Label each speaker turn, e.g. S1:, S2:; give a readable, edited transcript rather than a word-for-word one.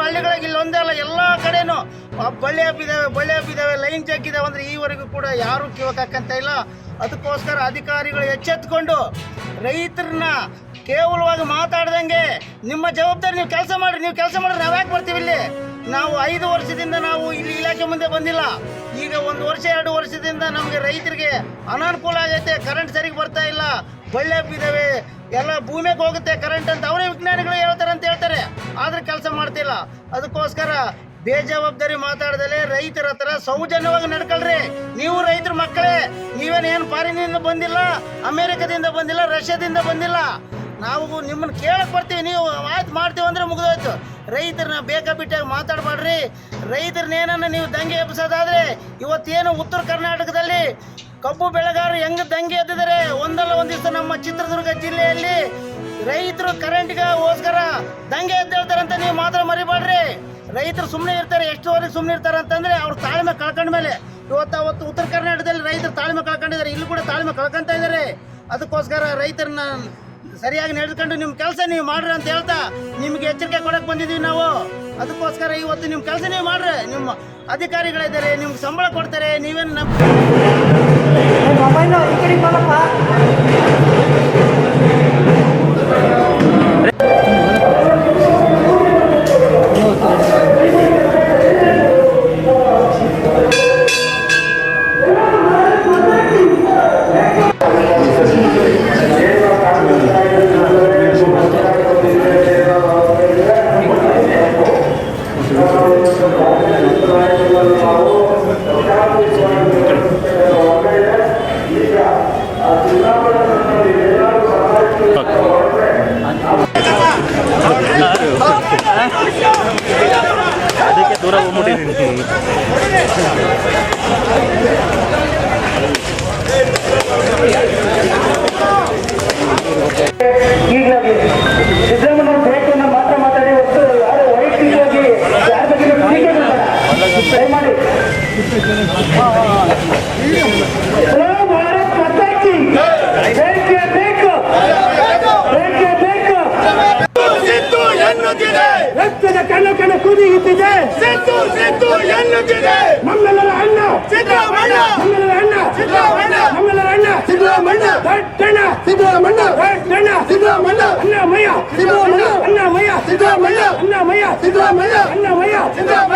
S1: ಹಳ್ಳಿಗಳಿಗೆ ಇಲ್ಲಿ ಒಂದೇ ಅಲ್ಲ, ಎಲ್ಲ ಕಡೆನೂ ಬಳ್ಳಿ ಹಬ್ಬಿದ್ದಾವೆ, ಲೈನ್ ಜಗ್ಗಿದ್ದಾವೆ ಅಂದರೆ ಈವರೆಗೂ ಕೂಡ ಯಾರೂ ಕಿವಕಾಕಂತ ಇಲ್ಲ. ಅದಕ್ಕೋಸ್ಕರ ಅಧಿಕಾರಿಗಳು ಎಚ್ಚೆತ್ತುಕೊಂಡು ರೈತರನ್ನ ಕೇವಲವಾಗಿ ಮಾತಾಡ್ದಂಗೆ ನಿಮ್ಮ ಜವಾಬ್ದಾರಿ ನೀವು ಕೆಲಸ ಮಾಡಿರಿ. ನೀವು ಕೆಲಸ ಮಾಡಿದ್ರೆ ನಾವು ಯಾಕೆ ಬರ್ತೀವಿ ಇಲ್ಲಿ? ನಾವು 5 ವರ್ಷದಿಂದ ನಾವು ಇಲ್ಲಿ ಇಲಾಖೆ ಮುಂದೆ ಬಂದಿಲ್ಲ. ಈಗ 1 ವರ್ಷ 2 ವರ್ಷದಿಂದ ನಮಗೆ ರೈತರಿಗೆ ಅನಾನುಕೂಲ ಆಗೈತೆ. ಕರೆಂಟ್ ಸರಿಗೆ ಬರ್ತಾ ಇಲ್ಲ, ಬಳ್ಳಿ ಹಬ್ಬಿದ್ದಾವೆ, ಎಲ್ಲ ಭೂಮಿಗೆ ಹೋಗುತ್ತೆ ಕರೆಂಟ್ ಅಂತ ಅವರೇ ವಿಜ್ಞಾನಿಗಳು ಹೇಳ್ತಾರೆ ಅಂತ ಹೇಳ್ತಾರೆ, ಆದರೆ ಕೆಲಸ ಮಾಡ್ತಿಲ್ಲ. ಅದಕ್ಕೋಸ್ಕರ ಬೇಜವಾಬ್ದಾರಿ ಮಾತಾಡದಲ್ಲೇ ರೈತರ ಹತ್ರ ಸೌಜನ್ಯವಾಗಿ ನಡ್ಕೊಳ್ರಿ. ನೀವು ರೈತರ ಮಕ್ಕಳೇ, ನೀವೇನು ಫಾರಿನಿಂದ ಬಂದಿಲ್ಲ, ಅಮೇರಿಕದಿಂದ ಬಂದಿಲ್ಲ, ರಷ್ಯಾದಿಂದ ಬಂದಿಲ್ಲ. ನಾವು ನಿಮ್ಮನ್ನು ಕೇಳಕ್ಕೆ ಬರ್ತೀವಿ, ನೀವು ಆಯ್ತು ಮಾಡ್ತೀವಿ ಅಂದರೆ ಮುಗಿದೋಯ್ತು. ರೈತರನ್ನ ಬೇಕಾಬಿಟ್ಟಾಗಿ ಮಾತಾಡಬೇಡ್ರಿ. ರೈತರನ್ನೇನನ್ನ ನೀವು ದಂಗೆ ಎಬ್ಬಿಸೋದಾದರೆ ಇವತ್ತೇನು ಉತ್ತರ ಕರ್ನಾಟಕದಲ್ಲಿ ಕಬ್ಬು ಬೆಳೆಗಾರರು ಹೆಂಗೆ ದಂಗೆ ಎದ್ದಿದ್ದಾರೆ, ಒಂದಲ್ಲ ಒಂದು ದಿವಸ ನಮ್ಮ ಚಿತ್ರದುರ್ಗ ಜಿಲ್ಲೆಯಲ್ಲಿ ರೈತರು ಕರೆಂಟ್ಗೋಸ್ಕರ ದಂಗೆ ಎದ್ದೇಳ್ತಾರಂತ ನೀವು ಮಾತ್ರ ಮರಿಬೇಡ್ರಿ. ರೈತರು ಸುಮ್ಮನೆ ಇರ್ತಾರೆ, ಎಷ್ಟುವರೆಗೆ ಸುಮ್ಮನೆ ಇರ್ತಾರೆ ಅಂತಂದರೆ ಅವ್ರ ತಾಳ್ಮೆ ಕಳ್ಕೊಂಡ ಮೇಲೆ. ಅವತ್ತು ಉತ್ತರ ಕರ್ನಾಟಕದಲ್ಲಿ ರೈತರು ತಾಳ್ಮೆ ಕಳ್ಕೊಂಡಿದ್ದಾರೆ, ಇಲ್ಲಿ ಕೂಡ ತಾಳ್ಮೆ ಕಳ್ಕೊಂತ ಇದ್ದಾರೆ. ಅದಕ್ಕೋಸ್ಕರ ರೈತರನ್ನ ಸರಿಯಾಗಿ ನಡೆದುಕೊಂಡು ನಿಮ್ಮ ಕೆಲಸ ನೀವು ಮಾಡ್ರಿ ಅಂತ ಹೇಳ್ತಾ ನಿಮಗೆ ಎಚ್ಚರಿಕೆ ಕೊಡಕ್ಕೆ ಬಂದಿದ್ದೀವಿ ನಾವು. ಅದಕ್ಕೋಸ್ಕರ ಇವತ್ತು ನಿಮ್ಮ ಕೆಲಸ ನೀವು ಮಾಡ್ರಿ. ನಿಮ್ಮ ಅಧಿಕಾರಿಗಳಿದ್ದಾರೆ, ನಿಮ್ಗೆ ಸಂಬಳ ಕೊಡ್ತಾರೆ, ನೀವೇನು
S2: ಅದಕ್ಕೆ ದೂರ ಹೋಗ್ಬಿಟ್ಟಿದ್ದೀನಿ.
S3: ಈಗ ಸಿದ್ದರಾಮಯ್ಯ ಬೇಕು ಅನ್ನೋ ಮಾತ್ರ ಮಾತಾಡಿ ಹೊತ್ತು ಯಾರು ವೈಯಕ್ತಿಕವಾಗಿ ಯಾರ ಬಗ್ಗೆ ದಯಮಾಡಿ ಭಾರತ್ ಮಾತಾಕಿ ಬೇಕೇ ಬೇಕು, ಬೇಕೇ ಬೇಕು.
S4: ಸಿದ್ದು ಎನ್ನುತ್ತಿದೆ,
S3: ರಕ್ತದ ಕಣ ಕುದಿಯುತ್ತಿದೆ.
S4: ಸಿದ್ದು ಎನ್ನುತ್ತಿದೆ,
S3: ನಮ್ಮೆಲ್ಲರ ಅಣ್ಣ
S4: ಸಿದ್ದರಾಮಯ್ಯ,
S3: ನಮ್ಮೆಲ್ಲರ ಅಣ್ಣ
S4: ಸಿದ್ದರಾಮಯ್ಯ,
S3: ನಮ್ಮೆಲ್ಲರ ಅಣ್ಣ
S4: ಸಿದ್ದರಾಮಯ್ಯ,
S3: ದಟ್ಟಣ್ಣ
S4: ಸಿದ್ದರಾಮಯ್ಯ,
S3: ದಟ್ಟಣ್ಣ
S4: ಸಿದ್ದರಾಮಯ್ಯ,
S3: ಅನ್ನಮಯ್ಯ
S4: ಸಿದ್ದರಾಮಯ್ಯ,
S3: ಅನ್ನಮಯ್ಯ
S4: ಸಿದ್ದರಾಮಯ್ಯ,
S3: ಅನ್ನಮಯ್ಯ
S4: ಸಿದ್ದರಾಮಯ್ಯ,
S3: ಅನ್ನಮಯ್ಯ
S4: ಸಿದ್ದರಾಮಯ್ಯ,